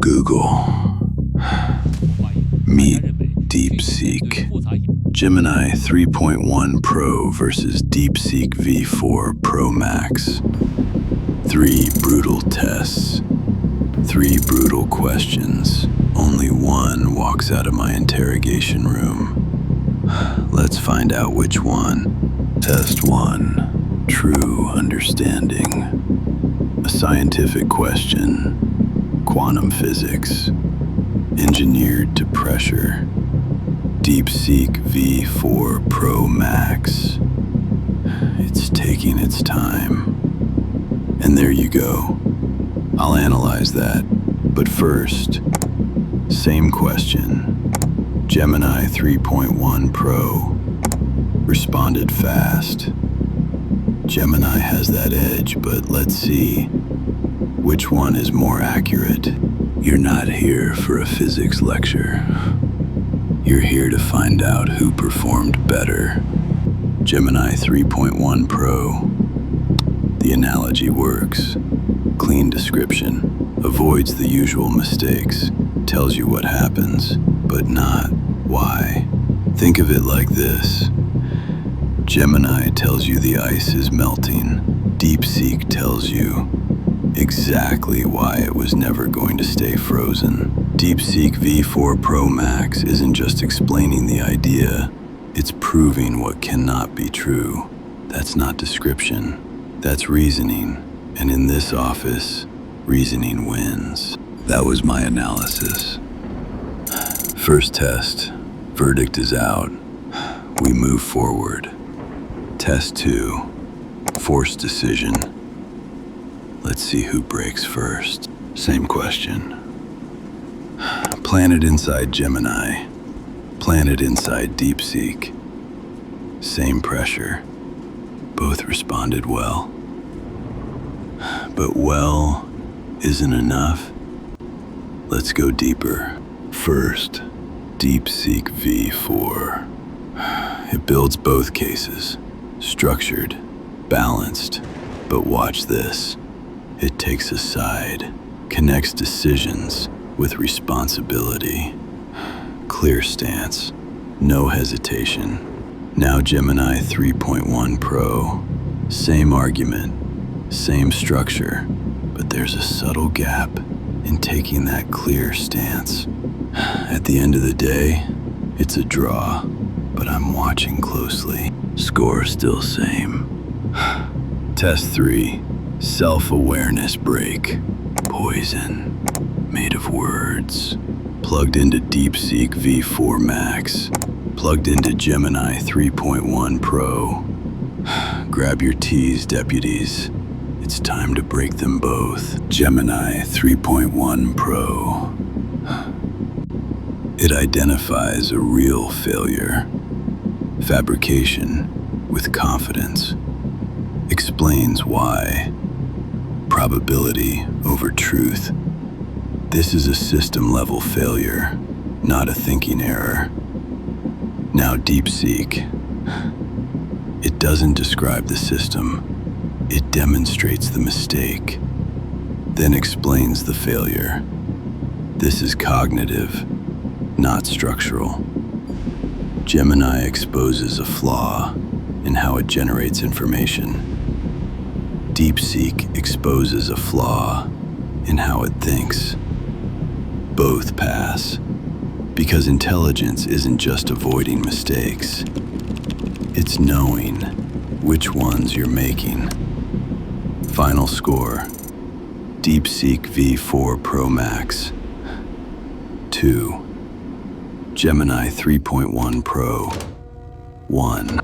Google. Meet DeepSeek. Gemini 3.1 Pro versus DeepSeek V4 Pro Max. 3 brutal tests. 3 brutal questions. Only one walks out of my interrogation room. Let's find out which one. Test 1. True understanding. A scientific question. Quantum physics. Engineered to pressure. DeepSeek V4 Pro Max. It's taking its time. And there you go. I'll analyze that. But first, same question. Gemini 3.1 Pro responded fast. Gemini has that edge, but let's see which one is more accurate. You're not here for a physics lecture. You're here to find out who performed better. Gemini 3.1 Pro. The analogy works. Clean description. Avoids the usual mistakes. Tells you what happens, but not why. Think of it like this. Gemini tells you the ice is melting. DeepSeek tells you exactly why it was never going to stay frozen. DeepSeek V4 Pro Max isn't just explaining the idea, it's proving what cannot be true. That's not description, that's reasoning. And in this office, reasoning wins. That was my analysis. First test, verdict is out. We move forward. Test 2, forced decision. Let's see who breaks first. Same question. Planet inside Gemini, planet inside DeepSeek. Same pressure. Both responded well. But well isn't enough. Let's go deeper. First, DeepSeek V4. It builds both cases. Structured, balanced, but watch this. It takes a side, connects decisions with responsibility. Clear stance, no hesitation. Now Gemini 3.1 Pro. Same argument, same structure, but there's a subtle gap in taking that clear stance. At the end of the day, it's a draw, but I'm watching closely. Score still same. Test 3, self-awareness break. Poison, made of words. Plugged into DeepSeek V4 Max. Plugged into Gemini 3.1 Pro. Grab your T's, deputies. It's time to break them both. Gemini 3.1 Pro. It identifies a real failure. Fabrication with confidence. Explains why. Probability over truth. This is a system-level failure, not a thinking error. Now DeepSeek. It doesn't describe the system. It demonstrates the mistake, then explains the failure. This is cognitive, not structural. Gemini exposes a flaw in how it generates information. DeepSeek exposes a flaw in how it thinks. Both pass, because intelligence isn't just avoiding mistakes. It's knowing which ones you're making. Final score, DeepSeek V4 Pro Max. 2. Gemini 3.1 Pro. 1.